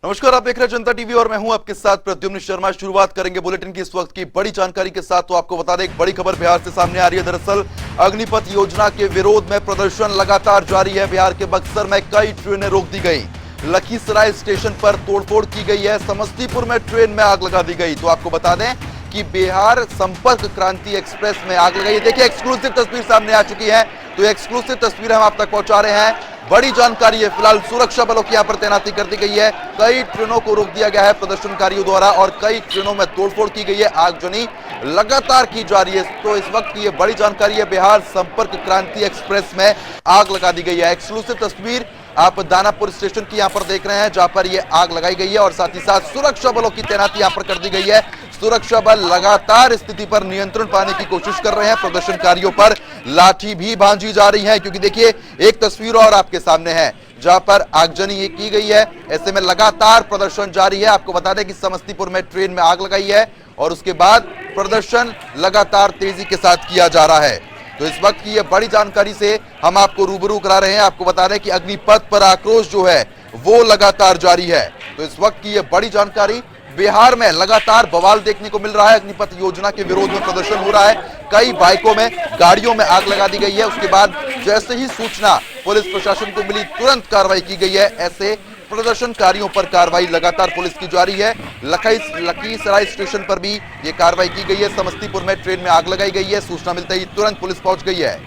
नमस्कार, आप देख रहे हैं जनता टीवी और मैं हूं आपके साथ प्रद्युम्न शर्मा। शुरुआत करेंगे बुलेटिन की इस वक्त की बड़ी जानकारी के साथ। तो आपको बता दें, एक बड़ी खबर बिहार से सामने आ रही है। दरअसल अग्निपथ योजना के विरोध में प्रदर्शन लगातार जारी है। बिहार के बक्सर में कई ट्रेनें रोक दी गई, लखीसराय स्टेशन पर तोड़फोड़ की गई है, समस्तीपुर में ट्रेन में आग लगा दी गई। तो आपको बता दें कि बिहार संपर्क क्रांति एक्सप्रेस में आग लगाई। देखिए, एक्सक्लूसिव तस्वीर सामने आ चुकी है, तो एक्सक्लूसिव तस्वीर हम आप तक पहुंचा रहे हैं। बड़ी जानकारी है, फिलहाल सुरक्षा बलों की यहां पर तैनाती कर दी गई है। कई ट्रेनों को रोक दिया गया है प्रदर्शनकारियों द्वारा और कई ट्रेनों में तोड़फोड़ की गई है, आगजनी लगातार की जा रही है। तो इस वक्त की ये बड़ी जानकारी है, बिहार संपर्क क्रांति एक्सप्रेस में आग लगा दी गई है। एक्सक्लूसिव तस्वीर आप दानापुर स्टेशन की यहां पर देख रहे हैं, जहां पर ये आग लगाई गई है और साथ ही साथ सुरक्षा बलों की तैनाती यहां पर कर दी गई है। सुरक्षा बल लगातार स्थिति पर नियंत्रण पाने की कोशिश कर रहे हैं। प्रदर्शनकारियों पर लाठी भी भांजी जा रही है, क्योंकि देखिए एक तस्वीर और आपके सामने है जहां पर आगजनी की गई है। ऐसे में लगातार प्रदर्शन जारी है। आपको बता दें कि समस्तीपुर में ट्रेन में आग लगाई है और उसके बाद प्रदर्शन लगातार तेजी के साथ किया जा रहा है। तो इस वक्त की यह बड़ी जानकारी से हम आपको रूबरू करा रहे हैं। आपको बता दें कि अग्निपथ पर आक्रोश जो है वो लगातार जारी है। तो इस वक्त की यह बड़ी जानकारी, बिहार में लगातार बवाल देखने को मिल रहा है। अग्निपथ योजना के विरोध में प्रदर्शन हो रहा है, कई बाइकों में, गाड़ियों में आग लगा दी गई है। उसके बाद जैसे ही सूचना पुलिस प्रशासन को मिली, तुरंत कार्रवाई की गई है। ऐसे प्रदर्शनकारियों पर कार्रवाई लगातार पुलिस की जारी है। लखीसराय स्टेशन पर भी ये कार्रवाई की गई है। समस्तीपुर में ट्रेन में आग लगाई गई है, सूचना मिलते ही तुरंत पुलिस पहुंच गई है।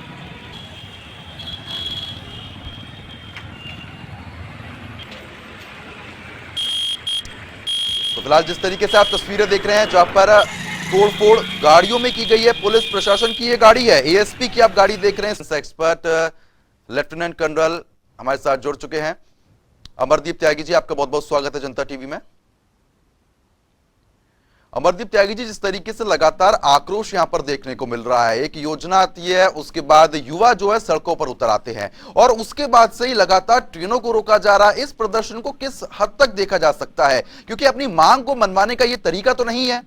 तो फिलहाल जिस तरीके से आप तस्वीरें देख रहे हैं, जहां पर तोड़फोड़ गाड़ियों में की गई है, पुलिस प्रशासन की ये गाड़ी है, एएसपी की आप गाड़ी देख रहे हैं। एक्सपर्ट लेफ्टिनेंट कर्नल हमारे साथ जुड़ चुके हैं, अमरदीप त्यागी जी, आपका बहुत बहुत स्वागत है जनता टीवी में। अमरदीप त्यागी जी, जिस तरीके से लगातार आक्रोश यहां पर देखने को मिल रहा है, एक योजना आती है, उसके बाद युवा जो है सड़कों पर उतर आते हैं और उसके बाद से ही लगातार ट्रेनों को रोका जा रहा है। इस प्रदर्शन को किस हद तक देखा जा सकता है, क्योंकि अपनी मांग को मनवाने का ये तरीका तो नहीं है।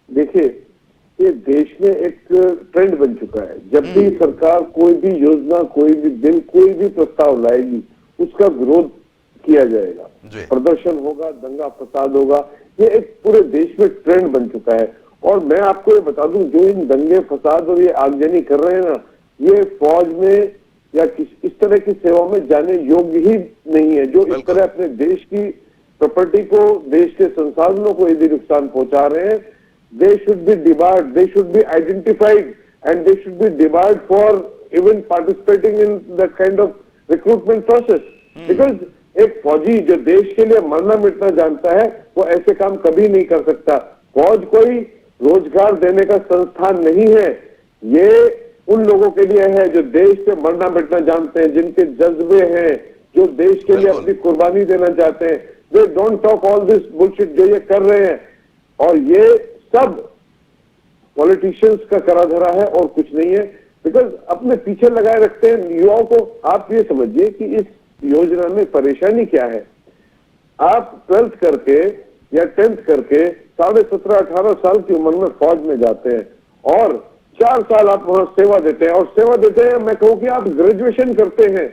देखिए, ये देश में एक ट्रेंड बन चुका है। जब भी सरकार कोई भी योजना, कोई भी बिल, कोई भी प्रस्ताव लाएगी, उसका विरोध किया जाएगा, प्रदर्शन होगा, दंगा फसाद होगा। ये एक पूरे देश में ट्रेंड बन चुका है। और मैं आपको ये बता दूं, जो इन दंगे फसाद और ये आगजनी कर रहे हैं ना, ये फौज में या इस तरह की सेवा में जाने योग्य ही नहीं है। जो इस तरह अपने देश की प्रॉपर्टी को, देश के संसाधनों को यदि नुकसान पहुंचा रहे हैं, दे should B debarred, they should be identified and they should B debarred for even participating in that kind of recruitment process. Because एक फौजी जो देश के लिए मरना मिटना जानता है, वो ऐसे काम कभी नहीं कर सकता। फौज कोई रोजगार देने का संस्थान नहीं है, ये उन लोगों के लिए है जो देश से मरना मिटना जानते हैं, जिनके जज्बे हैं, जो देश के लिए अपनी कुर्बानी देना चाहते हैं। They don't talk all this bullshit जो ये कर रहे हैं। और ये सब पॉलिटिशियंस का करा धरा है और कुछ नहीं है। बिकॉज अपने पीछे लगाए रखते हैं युवाओं को। आप ये समझिए कि इस योजना में परेशानी क्या है। आप 12th करके या 10th करके 17.5-18 साल की उम्र में फौज में जाते हैं और 4 साल आप वहां सेवा देते हैं। और सेवा देते हैं, मैं कहूँ कि आप ग्रेजुएशन करते हैं,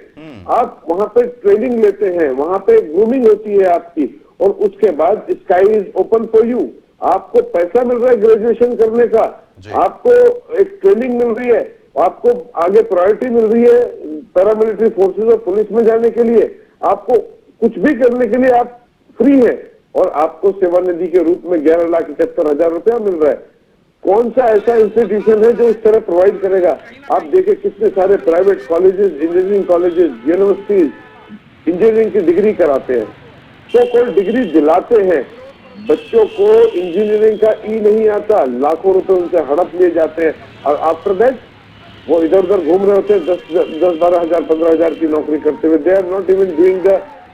आप वहां पे ट्रेनिंग लेते हैं, वहां पे ग्रूमिंग होती है आपकी, और उसके बाद sky is open for you. आपको पैसा मिल रहा है ग्रेजुएशन करने का, आपको एक ट्रेनिंग मिल रही है, आपको आगे प्रायोरिटी मिल रही है पैरामिलिट्री फोर्सेस और पुलिस में जाने के लिए। आपको कुछ भी करने के लिए आप फ्री है और आपको सेवा निधि के रूप में 11,71,000 रुपया मिल रहा है। कौन सा ऐसा इंस्टीट्यूशन है जो इस तरह प्रोवाइड करेगा? आप देखिए कितने सारे private colleges, engineering colleges, universities engineering की डिग्री कराते हैं, तो कोई डिग्री दिलाते हैं। बच्चों को इंजीनियरिंग का नहीं आता, लाखों रुपए उनसे हड़प लिए जाते हैं और आफ्टर दैट वो इधर उधर घूम रहे होते हैं 10-12 हजार 15 हजार की नौकरी करते हुए। They are not even doing the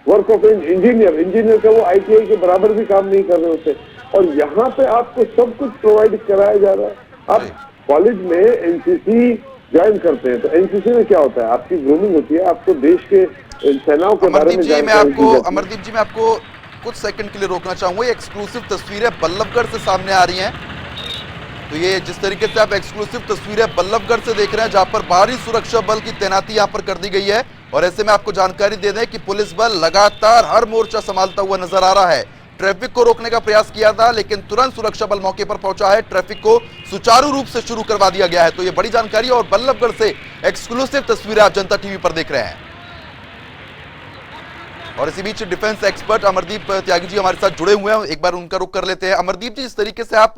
work of an engineer. Engineer का वो आईटीआई के बराबर भी काम नहीं कर रहे होते। और यहाँ पे आपको सब कुछ प्रोवाइड कराया जा रहा है। आप कॉलेज में एनसीसी ज्वाइन करते हैं, तो एनसीसी में क्या होता है? आपकी ग्रूमिंग होती है, आपको देश के सेनाओं के बारे में जानकारी दी जाती है। अमरदीप जी, मैं आपको कुछ सेकंड के लिए रोकना चाहूंगा। एक्सक्लूसिव तस्वीरें बल्लभगढ़ से सामने आ रही हैं। तो ये जिस तरीके से आप एक्सक्लूसिव तस्वीरें बल्लभगढ़ से देख रहे हैं, जहां पर भारी सुरक्षा बल की तैनाती यहां पर कर दी गई है और ऐसे में आपको जानकारी दे दें कि पुलिस बल लगातार हर मोर्चा संभालता हुआ नजर आ रहा है। ट्रैफिक को रोकने का प्रयास किया था, लेकिन तुरंत सुरक्षा बल मौके पर पहुंचा है। ट्रैफिक को सुचारू रूप से शुरू करवा दिया गया है। तो ये बड़ी जानकारी और बल्लभगढ़ से एक्सक्लूसिव तस्वीरें आप जनता टीवी पर देख रहे हैं। और इसी बीच डिफेंस एक्सपर्ट अमरदीप त्यागी जी हमारे साथ जुड़े हुए हैं, एक बार उनका रुख कर लेते हैं। अमरदीप जी, जिस तरीके से आप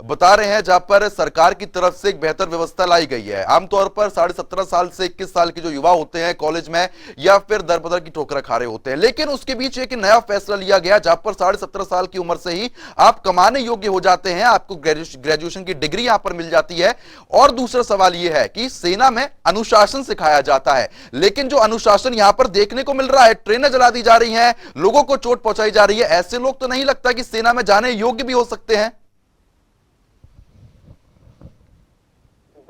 बता रहे हैं, जहां पर सरकार की तरफ से एक बेहतर व्यवस्था लाई गई है, आमतौर पर 17.5 साल से 21 साल के जो युवा होते हैं कॉलेज में या फिर दर बदर की ठोकर खा रहे होते हैं, लेकिन उसके बीच एक नया फैसला लिया गया जहां पर 17.5 साल की उम्र से ही आप कमाने योग्य हो जाते हैं, आपको ग्रेजुएशन की डिग्री यहां पर मिल जाती है। और दूसरा सवाल यह है कि सेना में अनुशासन सिखाया जाता है, लेकिन जो अनुशासन यहां पर देखने को मिल रहा है, ट्रेनें जला दी जा रही हैं, लोगों को चोट पहुंचाई जा रही है, ऐसे लोग तो नहीं लगता कि सेना में जाने योग्य भी हो सकते हैं?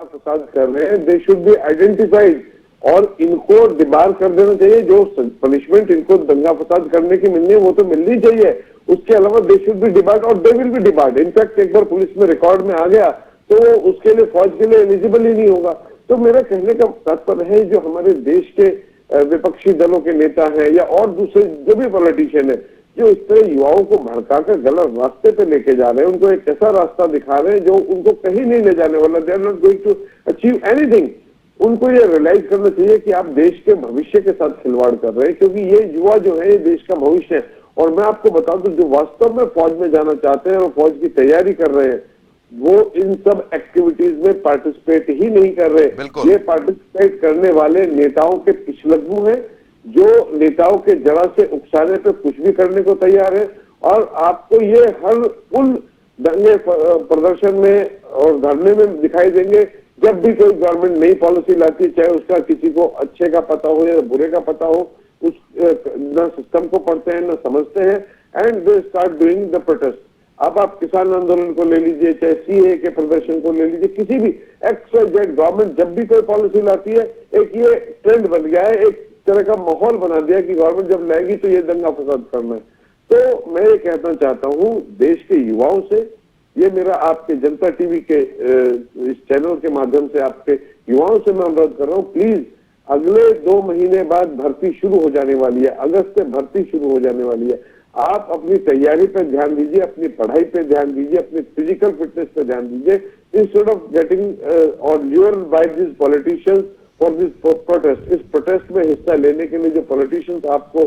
फसाद कर रहे हैं, दे शुड बी आइडेंटिफाइड और इनको डिबार कर देना चाहिए। जो पनिशमेंट इनको दंगा फसाद करने की मिलनी है वो तो मिलनी चाहिए, उसके अलावा दे शुड बी डिबार्ड और दे विल बी डिबार्ड। इनफैक्ट एक बार पुलिस में रिकॉर्ड में आ गया तो उसके लिए फौज के लिए एलिजिबल ही नहीं होगा। तो मेरा कहने का तात्पर्य है, जो हमारे देश के विपक्षी दलों के नेता हैं या और दूसरे जो भी पॉलिटिशियन है, जो इस तरह युवाओं को भड़काकर गलत रास्ते पे लेके जा रहे हैं, उनको एक ऐसा रास्ता दिखा रहे हैं जो उनको कहीं नहीं ले जाने वाला, they are not going to achieve anything. उनको ये रियलाइज करना चाहिए कि आप देश के भविष्य के साथ खिलवाड़ कर रहे हैं, क्योंकि ये युवा जो है ये देश का भविष्य है। और मैं आपको बता दूं, जो वास्तव में फौज में जाना चाहते हैं और फौज की तैयारी कर रहे हैं, वो इन सब एक्टिविटीज में पार्टिसिपेट ही नहीं कर रहे। ये पार्टिसिपेट करने वाले नेताओं के पिछलग्गू हैं, जो नेताओं के जरा से उकसाने पे कुछ भी करने को तैयार है। और आपको ये हर उन दंगे प्रदर्शन में और धरने में दिखाई देंगे जब भी कोई गवर्नमेंट नई पॉलिसी लाती है, चाहे उसका किसी को अच्छे का पता हो या बुरे का पता हो, उस न सिस्टम को पढ़ते हैं न समझते हैं, and they start doing the protest. अब आप किसान आंदोलन को ले लीजिए, चाहे सीए के प्रदर्शन को ले लीजिए, किसी भी एक्स-वाई-जेड गवर्नमेंट जब भी कोई पॉलिसी लाती है, एक ये ट्रेंड बन गया है, एक तरह का माहौल बना दिया कि गवर्नमेंट जब लाएगी तो ये दंगा फसाद करना है। तो मैं ये कहना चाहता हूँ देश के युवाओं से, ये मेरा आपके जनता टीवी के इस चैनल के माध्यम से आपके युवाओं से मैं अनुरोध कर रहा हूँ, प्लीज अगले 2 महीने बाद भर्ती शुरू हो जाने वाली है, अगस्त से भर्ती शुरू हो जाने वाली है। आप अपनी तैयारी पर ध्यान दीजिए, अपनी पढ़ाई पे ध्यान दीजिए, अपनी फिजिकल फिटनेस पे ध्यान दीजिए, इंस्टेड ऑफ गेटिंग और lured by this politicians for this protest. इस प्रोटेस्ट में हिस्सा लेने के लिए जो पॉलिटिशियंस आपको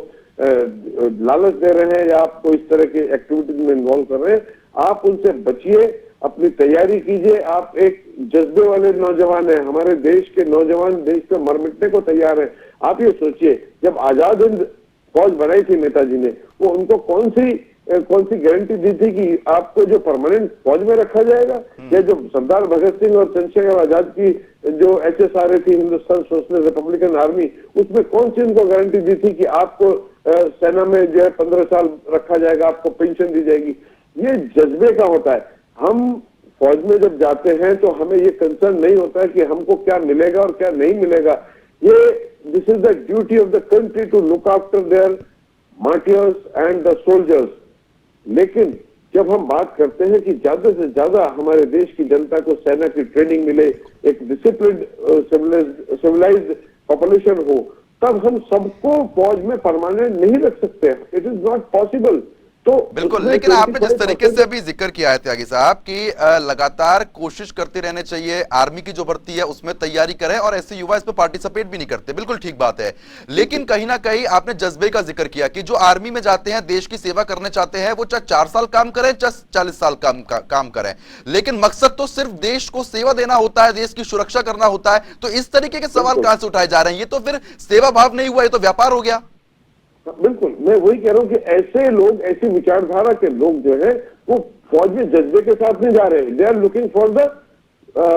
लालच दे रहे हैं या आपको इस तरह के एक्टिविटीज में इन्वॉल्व कर रहे हैं, आप उनसे बचिए, अपनी तैयारी कीजिए। आप एक जज्बे वाले नौजवान हैं, हमारे देश के नौजवान देश पे मर मिटने को तैयार हैं। आप ये सोचिए, जब आजाद हिंद फौज बनाई थी नेताजी ने, वो उनको कौन सी गारंटी दी थी कि आपको जो परमानेंट फौज में रखा जाएगा, या जो सरदार भगत सिंह और चंद्रशेखर आजाद की जो HSRA थी, हिंदुस्तान सोशलिस्ट रिपब्लिकन आर्मी, उसमें कौन सी उनको गारंटी दी थी कि आपको सेना में जो है 15 साल रखा जाएगा, आपको पेंशन दी जाएगी। ये जज्बे का होता है। हम फौज में जब जाते हैं तो हमें ये कंसर्न नहीं होता है कि हमको क्या मिलेगा और क्या नहीं मिलेगा। ये this is the duty of the country to look after their martyrs and the soldiers. लेकिन जब हम बात करते हैं कि ज्यादा से ज्यादा हमारे देश की जनता को सेना की ट्रेनिंग मिले, एक डिसिप्लिन सिविलाइज्ड पॉपुलेशन हो, तब हम सबको फौज में परमानेंट नहीं रख सकते। It is not possible. तो बिल्कुल, लेकिन आपने जिस तरीके से अभी जिक्र किया है त्यागी साहब कि लगातार कोशिश करते रहने चाहिए, आर्मी की जो भर्ती है उसमें तैयारी करें, और ऐसे युवा इसमें पार्टिसिपेट भी नहीं करते, बिल्कुल ठीक बात है। लेकिन कहीं ना कहीं आपने जज्बे का जिक्र किया कि जो आर्मी में जाते हैं, देश की सेवा करने चाहते हैं, वो चाहे 4 साल काम करें, चाहे 40 साल काम करें, लेकिन मकसद तो सिर्फ देश को सेवा देना होता है, देश की सुरक्षा करना होता है। तो इस तरीके के सवाल कहां से उठाए जा रहे हैं? ये तो फिर सेवा भाव नहीं हुआ, ये तो व्यापार हो गया। बिल्कुल, मैं वही कह रहा हूँ कि ऐसे लोग, ऐसी विचारधारा के लोग जो है वो फौज में जज्बे के साथ नहीं जा रहे। They are looking for the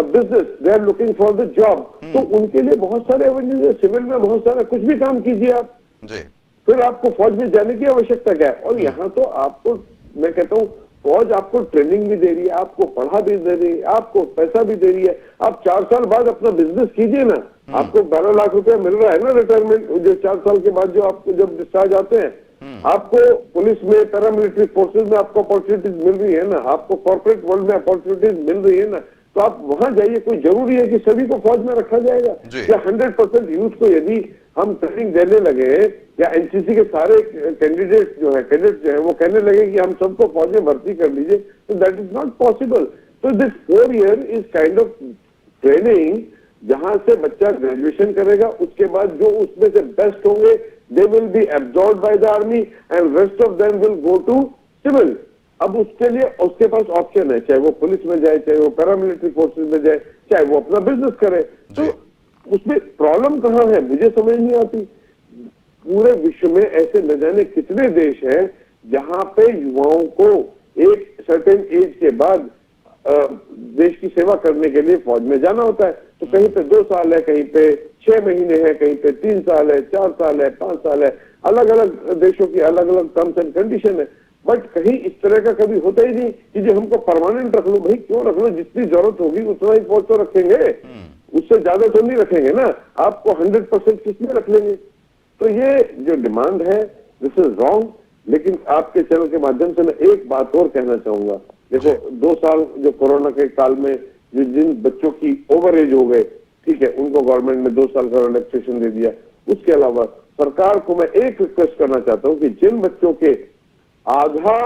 business, they are looking for the job. तो उनके लिए बहुत सारे एवेन्यूज है, सिविल में बहुत सारा, कुछ भी काम कीजिए आप जी। फिर आपको फौज में जाने की आवश्यकता क्या है? और यहाँ तो आपको, मैं कहता हूँ, फौज आपको ट्रेनिंग भी दे रही है, आपको पढ़ा भी दे रही है, आपको पैसा भी दे रही है। आप 4 साल बाद अपना बिजनेस कीजिए ना, आपको 12 लाख रुपया मिल रहा है ना रिटायरमेंट, जो 4 साल के बाद जो आपको जब डिस्चार्ज आते हैं, आपको पुलिस में, पैरामिलिट्री फोर्सेज में आपको अपॉर्चुनिटीज मिल रही है ना, आपको कॉर्पोरेट वर्ल्ड में अपॉर्चुनिटीज मिल रही है ना, तो आप वहां जाइए। कोई जरूरी है कि सभी को फौज में रखा जाएगा या 100% यूथ को यदि हम ट्रेनिंग देने लगे या एनसीसी के सारे कैंडिडेट जो है वो कहने लगे कि हम सबको फौज में भर्ती कर लीजिए, तो दैट इज नॉट पॉसिबल। तो this 4 year is kind of training, जहां से बच्चा ग्रेजुएशन करेगा, उसके बाद जो उसमें से बेस्ट होंगे they will be absorb by the army and rest of them will go to civil. अब उसके लिए उसके पास ऑप्शन है, चाहे वो पुलिस में जाए, चाहे वो पैरामिलिट्री फोर्सेज में जाए, चाहे वो अपना बिजनेस करे। तो उसमें प्रॉब्लम कहाँ है मुझे समझ नहीं आती। पूरे विश्व में ऐसे न जाने कितने देश हैं जहां पे युवाओं को एक सर्टेन एज के बाद देश की सेवा करने के लिए फौज में जाना होता है। तो कहीं पे 2 साल है, कहीं पे 6 महीने है, कहीं पे 3 साल है, 4 साल है, 5 साल है। अलग अलग देशों की अलग अलग टर्म्स एंड कंडीशन है। बट कहीं इस तरह का कभी होता ही नहीं कि जो हमको परमानेंट रख लो। भाई क्यों रख लो, जितनी जरूरत होगी उतना ही फौज तो रखेंगे, उससे ज्यादा तो नहीं रखेंगे ना। आपको 100% किसमें रख लेंगे। तो ये जो डिमांड है दिस इज रॉन्ग। लेकिन आपके चैनल के माध्यम से मैं एक बात और कहना चाहूंगा। देखो 2 साल जो कोरोना के काल में जो जिन बच्चों की ओवर एज हो गए, ठीक है, उनको गवर्नमेंट ने 2 साल का रिलैक्सेशन दे दिया। उसके अलावा सरकार को मैं एक रिक्वेस्ट करना चाहता हूं कि जिन बच्चों के आधा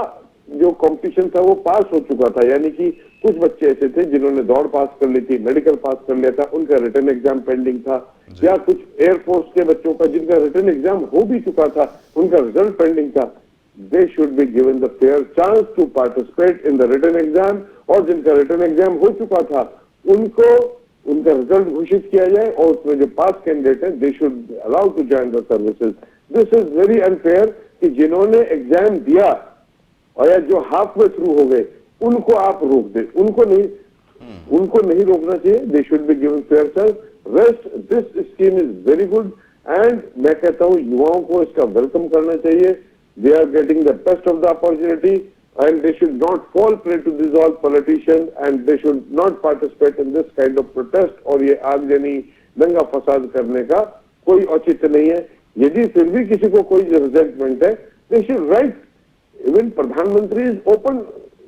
जो कंपटीशन था वो पास हो चुका था, यानी कि कुछ बच्चे ऐसे थे जिन्होंने दौड़ पास कर ली थी, मेडिकल पास कर लिया था, उनका रिटर्न एग्जाम पेंडिंग था, या कुछ एयरफोर्स के बच्चों का जिनका रिटर्न एग्जाम हो भी चुका था, उनका रिजल्ट पेंडिंग था, they should be given the fair chance to participate in the return exam. और जिनका रिटर्न एग्जाम हो चुका था उनको उनका रिजल्ट घोषित किया जाए और उसमें जो पास कैंडिडेट है they should allow to join the services. This is very unfair कि जिन्होंने एग्जाम दिया और या जो हाफ में थ्रू हो गए उनको आप रोक दे, उनको नहीं रोकना चाहिए। They should be given fair chance. Rest this scheme is very good and मैं कहता हूं युवाओं को इसका वेलकम करना चाहिए। They are getting the best of the opportunity and they should not fall prey to these all politicians and they should not participate in this kind of protest। और ये आगजनी दंगा फसाद करने का कोई औचित्य नहीं है। यदि फिर भी किसी को कोई रिजेंटमेंट है they should write। इवन प्रधानमंत्री is open,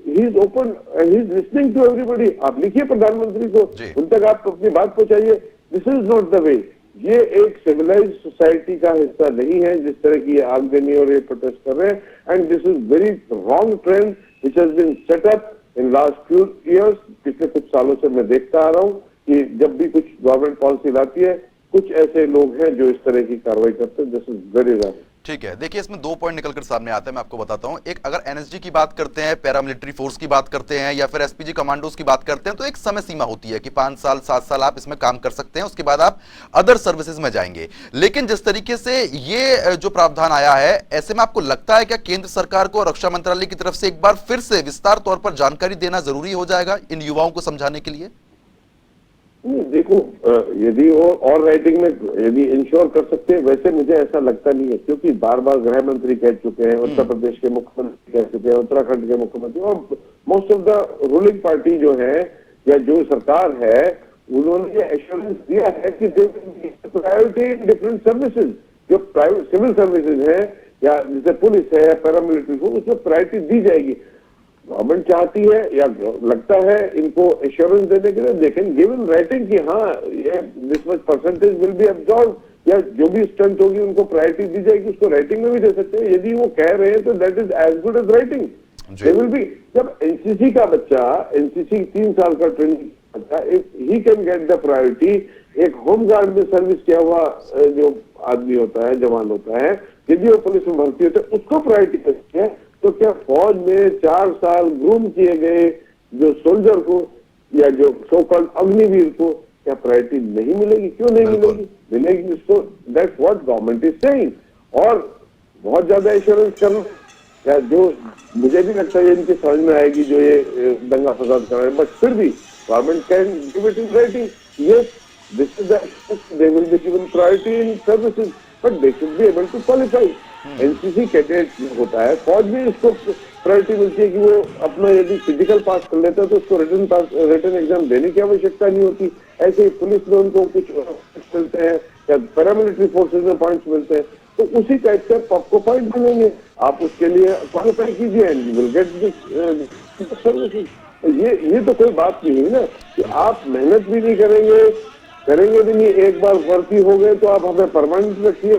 he is listening to everybody. आप लिखिए प्रधानमंत्री को, उन तक आप अपनी बात पहुंचाइए। This is not the way. ये एक सिविलाइज्ड सोसाइटी का हिस्सा नहीं है जिस तरह की ये आगजनी और ये प्रोटेस्ट कर रहे हैं। And this is very wrong trend which has been set up in last few years. पिछले कुछ सालों से मैं देखता आ रहा हूँ कि जब भी कुछ गवर्नमेंट पॉलिसी लाती है कुछ ऐसे लोग हैं जो इस तरह की कार्रवाई करते हैं। This is very wrong. ठीक है, देखिए इसमें 2 पॉइंट निकलकर सामने आते हैं, मैं आपको बताता हूं। एक, अगर एनएसजी की बात करते हैं, पैरामिलिट्री फोर्स की बात करते हैं या फिर एसपीजी कमांडोज की बात करते हैं तो एक समय सीमा होती है कि 5 साल 7 साल आप इसमें काम कर सकते हैं, उसके बाद आप अदर सर्विसेज में जाएंगे। लेकिन जिस तरीके से ये जो प्रावधान आया है, ऐसे में आपको लगता है क्या केंद्र सरकार को रक्षा मंत्रालय की तरफ से एक बार फिर से विस्तार तौर पर जानकारी देना जरूरी हो जाएगा इन युवाओं को समझाने के लिए? देखो यदि वो और राइटिंग में यदि इंश्योर कर सकते हैं, वैसे मुझे ऐसा लगता नहीं है, क्योंकि बार बार गृह मंत्री कह चुके हैं, उत्तर प्रदेश के मुख्यमंत्री कह चुके हैं, उत्तराखंड के मुख्यमंत्री और most of the ruling party जो है या जो सरकार है उन्होंने ये एश्योरेंस दिया है कि प्रायोरिटी इन डिफरेंट सर्विसेज। जो प्राइवेट सिविल सर्विसेज है या जैसे पुलिस है या पैरामिलिट्री को, उसमें प्रायोरिटी दी जाएगी। गवर्नमेंट चाहती है या लगता है इनको एश्योरेंस देने के लिए, they can give in writing कि हाँ ये this much percentage will be absorb, या जो भी स्टंट होगी उनको प्रायोरिटी दी जाएगी। उसको राइटिंग में भी दे सकते हैं। यदि वो कह रहे हैं तो that is as good as writing. They will be. जब एनसीसी का बच्चा, एनसीसी 3 साल का ट्रेनिंग बच्चा, he can get the priority. एक होमगार्ड में सर्विस किया हुआ जो आदमी होता है, जवान होता है, यदि वो पुलिस में भर्ती होता है उसको प्रायोरिटी देती है। तो क्या फौज में 4 साल ग्रूम किए गए जो सोल्जर को या जो सो कॉल्ड अग्निवीर को क्या प्रायोरिटी नहीं मिलेगी? क्यों नहीं मिलेगी? मिलेगी उसको। That's what government is saying. और बहुत ज्यादा एश्योरेंस करना या जो मुझे भी लगता है इनकी समझ में आएगी जो ये दंगा फसाद कर रहे हैं, बट फिर भी government can give it in writing. Yes this is they will be given priority in services but they should be able to qualify. NCC cadet होता है, फौज में इसको प्रायोरिटी मिलती है कि वो अपना यदि फिजिकल पास कर लेता है तो उसको रिटर्न एग्जाम देने की आवश्यकता नहीं होती। ऐसे ही पुलिस में उनको कुछ मिलते हैं या पैरामिलिट्री फोर्सेज में पॉइंट्स मिलते हैं, तो उसी टाइप से आपको पॉइंट मिलेंगे। आप उसके लिए क्वालिफाई कीजिए and you will get this services. ये तो कोई बात नहीं है ना कि आप मेहनत भी नहीं करेंगे, करेंगे भी नहीं। एक बार भर्ती हो गए तो आप हमें परमानेंट रखिए,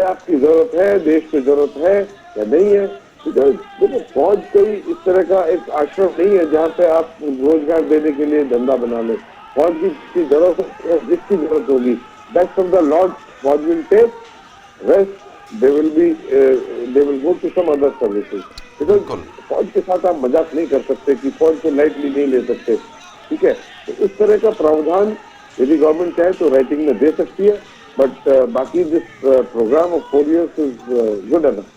आपकी जरूरत है, देश की जरूरत है या नहीं है। देखो फौज कोई इस तरह का एक आश्रम नहीं है जहाँ पे आप रोजगार देने के लिए धंधा बना ले। फौज की जरूरत है, जिसकी जरूरत होगी, बेस्ट ऑफ द लॉर्ड फौज will take, rest they will go to some other services. Because फौज के साथ आप मजाक नहीं कर सकते कि फौज को लाइटली नहीं ले सकते, ठीक है। तो इस तरह का प्रावधान यदि गवर्नमेंट चाहे तो राइटिंग में दे सकती है, बट बाकी this programme of 4 years is good enough.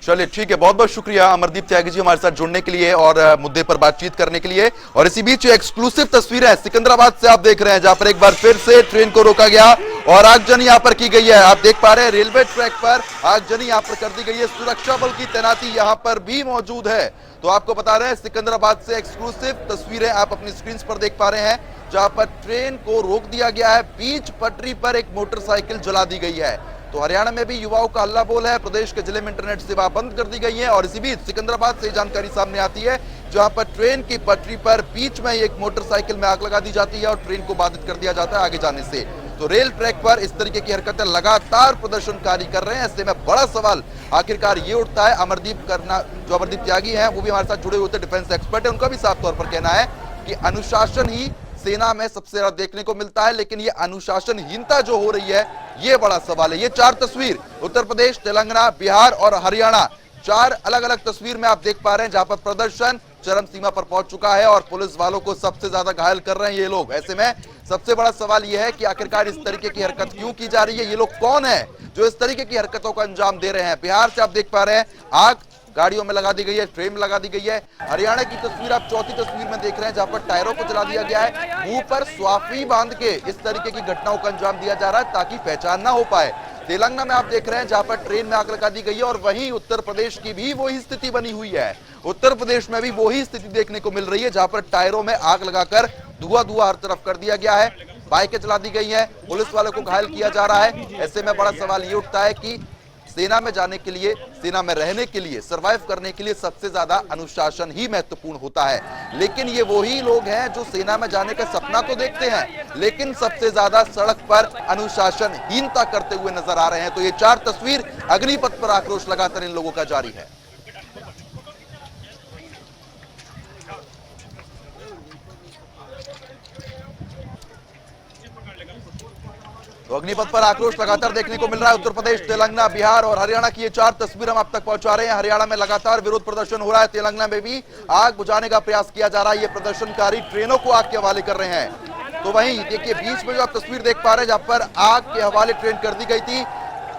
चलिए ठीक है, बहुत बहुत शुक्रिया अमरदीप त्यागी जी हमारे साथ जुड़ने के लिए और मुद्दे पर बातचीत करने के लिए। और इसी बीच एक्सक्लूसिव तस्वीरें सिकंदराबाद से आप देख रहे हैं, जहां पर एक बार फिर से ट्रेन को रोका गया और आगजनी यहां पर की गई है। आप देख पा रहे हैं रेलवे ट्रैक पर आगजनी यहां पर कर दी गई है, सुरक्षा बल की तैनाती यहां पर भी मौजूद है। तो आपको बता रहे हैं सिकंदराबाद से एक्सक्लूसिव तस्वीरें आप अपनी स्क्रीन पर देख पा रहे हैं, जहां पर ट्रेन को रोक दिया गया है, बीच पटरी पर एक मोटरसाइकिल जला दी गई है। तो हरियाणा में भी युवाओं का हल्ला बोल है, प्रदेश के जिले में इंटरनेट सेवा बंद कर दी गई है। और इसी बीच सिकंदराबाद से जानकारी सामने आती है, जहां पर ट्रेन की पटरी पर बीच में एक मोटरसाइकिल में आग लगा दी जाती है और ट्रेन को बाधित कर दिया जाता है आगे जाने से। तो रेल ट्रैक पर इस तरीके की हरकतें लगातार प्रदर्शनकारी कर रहे हैं। ऐसे में बड़ा सवाल आखिरकार ये उठता है, जो अमरदीप त्यागी हैं वो भी हमारे साथ जुड़े होते डिफेंस एक्सपर्ट है, उनका भी साफ तौर पर कहना है कि अनुशासन ही सेना में सबसे ज्यादा देखने को मिलता है, लेकिन ये अनुशासनहीनता जो हो रही है ये बड़ा सवाल है। ये 4 तस्वीर उत्तर प्रदेश, तेलंगाना, बिहार और हरियाणा, 4 अलग अलग तस्वीर में आप देख पा रहे हैं, जहां पर प्रदर्शन चरम सीमा पर पहुंच चुका है और पुलिस वालों को सबसे ज्यादा घायल कर रहे हैं ये लोग। ऐसे में सबसे बड़ा सवाल यह है कि आखिरकार इस तरीके की हरकत क्यों की जा रही है, ये लोग कौन है जो इस तरीके की हरकतों को अंजाम दे रहे हैं। बिहार से आप देख पा रहे हैं आग गाड़ियों में लगा दी गई है, ट्रेन में लगा दी गई है। हरियाणा की तस्वीर आप चौथी तस्वीर में देख रहे हैं, जहां पर टायरों को जला दिया गया है, मुंह पर स्वाफी बांध के इस तरीके की घटनाओं का अंजाम दिया जा रहा है ताकि पहचान ना हो पाए। तेलंगाना में आप देख रहे हैं जहां पर ट्रेन में आग लगा दी गई है और वहीं उत्तर प्रदेश की भी वही स्थिति बनी हुई है। उत्तर प्रदेश में भी वही स्थिति देखने को मिल रही है, जहां पर टायरों में आग लगाकर धुआं हर तरफ कर दिया गया है, बाइकें जला दी गई हैं, पुलिस वालों को घायल किया जा रहा है। ऐसे में बड़ा सवाल ये उठता है कि सेना में जाने के लिए, सेना में रहने के लिए, सरवाइव करने के लिए सबसे ज्यादा अनुशासन ही महत्वपूर्ण होता है। लेकिन ये वही लोग हैं जो सेना में जाने का सपना तो देखते हैं, लेकिन सबसे ज्यादा सड़क पर अनुशासनहीनता करते हुए नजर आ रहे हैं। तो ये 4 तस्वीर, अग्निपथ पर आक्रोश लगातार इन लोगों का जारी है। तो अग्निपथ पर आक्रोश लगातार देखने को मिल रहा है। उत्तर प्रदेश, तेलंगाना, बिहार और हरियाणा की ये 4 तस्वीर हम आप तक पहुंचा रहे हैं। हरियाणा में लगातार विरोध प्रदर्शन हो रहा है, तेलंगाना में भी आग बुझाने का प्रयास किया जा रहा है। ये प्रदर्शनकारी ट्रेनों को आग के हवाले कर रहे हैं। तो वहीं देखिए बीच में जो आप तस्वीर देख पा रहे हैं, जहां पर आग के हवाले ट्रेन कर दी गई थी,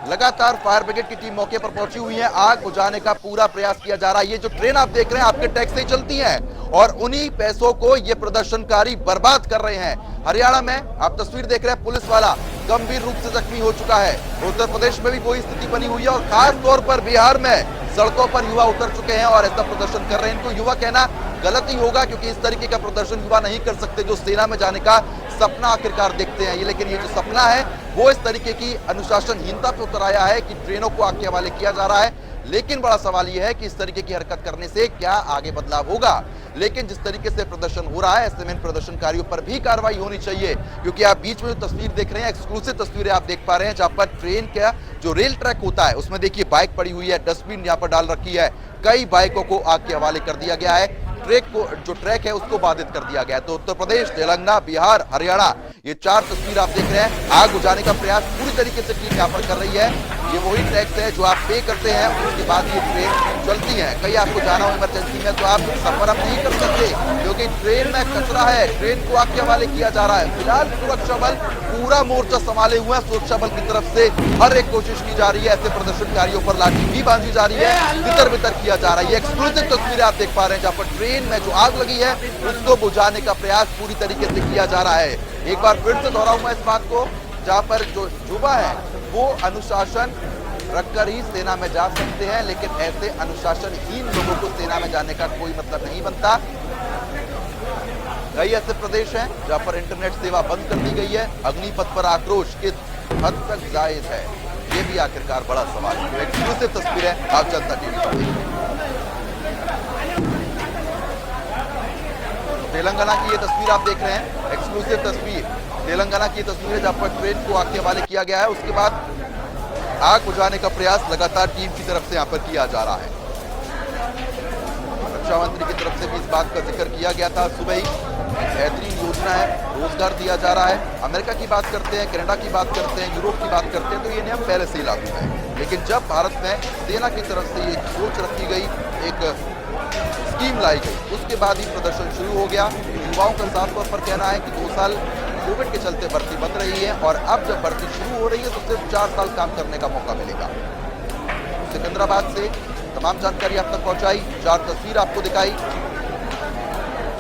लगातार फायर ब्रिगेड की टीम मौके पर पहुंची हुई है, आग बुझाने का पूरा प्रयास किया जा रहा है। ये जो ट्रेन आप देख रहे हैं आपके टैक्स से चलती है और उन्हीं पैसों को ये प्रदर्शनकारी बर्बाद कर रहे हैं। हरियाणा में आप तस्वीर देख रहे हैं, पुलिस वाला गंभीर रूप से जख्मी हो चुका है। उत्तर प्रदेश में भी वही स्थिति बनी हुई है और खास तौर पर बिहार में सड़कों पर युवा उतर चुके हैं और ऐसा प्रदर्शन कर रहे हैं। इनको युवा कहना गलत ही होगा, क्योंकि इस तरीके का प्रदर्शन युवा नहीं कर सकते जो सेना में जाने का सपना आखिरकार देखते हैं। ये लेकिन ये जो सपना है वो इस तरीके की अनुशासनहीनता पे उतर आया है कि ट्रेनों को आग के हवाले किया जा रहा है। लेकिन बड़ा सवाल यह है कि इस तरीके की हरकत करने से क्या आगे बदलाव होगा। लेकिन जिस तरीके से प्रदर्शन हो रहा है, ऐसे में इन प्रदर्शनकारियों पर भी कार्रवाई होनी चाहिए, क्योंकि आप बीच में जो तस्वीर देख रहे हैं, एक्सक्लूसिव तस्वीरें आप देख पा रहे हैं, जहां पर ट्रेन का जो रेल ट्रैक होता है उसमें देखिए बाइक पड़ी हुई है, डस्टबिन यहां पर डाल रखी है, कई बाइकों को आग के हवाले कर दिया गया है, जो ट्रैक है उसको बाधित कर दिया गया है। तो उत्तर प्रदेश, तेलंगाना, बिहार, हरियाणा, ये 4 तस्वीर आप देख रहे हैं। आग बुझाने का प्रयास पूरी तरीके से टीम यहाँ पर कर रही है। ये वही टैक्स है जो आप पे करते हैं, उसके बाद ये ट्रेन चलती है। कहीं आपको जाना हो इमरजेंसी में तो आप सफर अब नहीं कर सकते, क्योंकि ट्रेन में कचरा है, ट्रेन को आग के हवाले किया जा रहा है। फिलहाल सुरक्षा बल पूरा मोर्चा संभाले हुए हैं, सुरक्षा बल की तरफ से हर एक कोशिश की जा रही है, ऐसे प्रदर्शनकारियों पर लाठी भी बांधी जा रही है, तितर बितर किया जा रहा है। ये एक्सक्लूसिव तस्वीरें आप देख पा रहे हैं, जहां पर ट्रेन में जो आग लगी है उसको बुझाने का प्रयास पूरी तरीके से किया जा रहा है। एक बार फिर से दोहराऊंगा इस बात को, जहां पर जो युवा है वो अनुशासन रखकर ही सेना में जा सकते हैं, लेकिन ऐसे अनुशासनहीन लोगों को सेना में जाने का कोई मतलब नहीं बनता। कई ऐसे प्रदेश हैं जहां पर इंटरनेट सेवा बंद कर दी गई है। अग्निपथ पर आक्रोश किस हद तक जायज है, ये भी आखिरकार बड़ा सवाल है। एक्सक्लूसिव तस्वीरें आप जनता टीवी पर देखिए। तेलंगाना की ये तस्वीर आप देख रहे हैं, एक्सक्लूसिव तस्वीर, तेलंगाना की तस्वीरें जहां पर ट्रेन को आग के हवाले किया गया है, उसके बाद आग बुझाने का प्रयास लगातार टीम की तरफ से यहां पर किया जा रहा है। रक्षा मंत्री की तरफ से भी इस बात का जिक्र किया गया था सुबह ही। बेहतरीन योजना है, रोजगार दिया जा रहा है। अमेरिका की बात करते हैं, कनाडा की बात करते हैं, यूरोप की बात करते हैं, तो ये नियम पहले से ही लागू है। लेकिन जब भारत में सेना की तरफ से ये सोच रखी गई, एक स्कीम लाई गई, उसके बाद ही प्रदर्शन शुरू हो गया। युवाओं का साफ तौर पर कहना है कि 2 साल कोविड के चलते भर्ती बंद रही है और अब जब भर्ती शुरू हो रही है तो सिर्फ 4 साल काम करने का मौका मिलेगा। सिकंदराबाद से तमाम जानकारी आप तक पहुंचाई, 4 तस्वीर आपको दिखाई।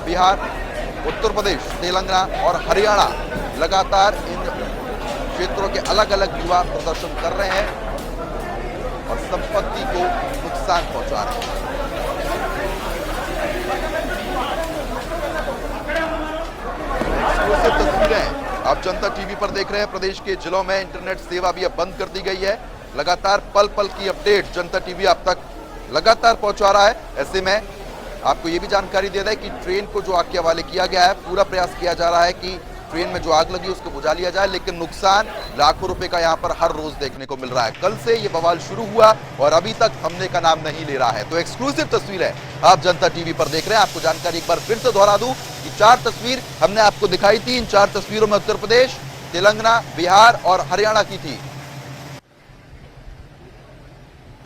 बिहार, उत्तर प्रदेश, तेलंगाना और हरियाणा लगातार इन क्षेत्रों के अलग अलग युवा प्रदर्शन कर रहे हैं और संपत्ति को नुकसान पहुंचा रहे हैं। एक्सक्लूसिव तस्वीरें आप जनता टीवी पर देख रहे हैं। प्रदेश के जिलों में इंटरनेट सेवा भी अब बंद कर दी गई है। लगातार पल पल की अपडेट जनता टीवी आप तक लगातार पहुंचा रहा है। ऐसे में आपको यह भी जानकारी दे दें कि ट्रेन को जो आग के हवाले किया गया है, पूरा प्रयास किया जा रहा है कि ट्रेन में जो आग लगी उसको बुझा लिया जाए, लेकिन नुकसान लाखों रुपए का यहां पर हर रोज देखने को मिल रहा है। कल से ये बवाल शुरू हुआ और अभी तक थमने का नाम नहीं ले रहा है। तो एक्सक्लूसिव तस्वीर है, आप जनता टीवी पर देख रहे हैं। आपको जानकारी एक बार फिर से दोहरा दूं कि 4 तस्वीर हमने आपको दिखाई थी। इन 4 तस्वीरों में उत्तर प्रदेश, तेलंगाना, बिहार और हरियाणा की थी।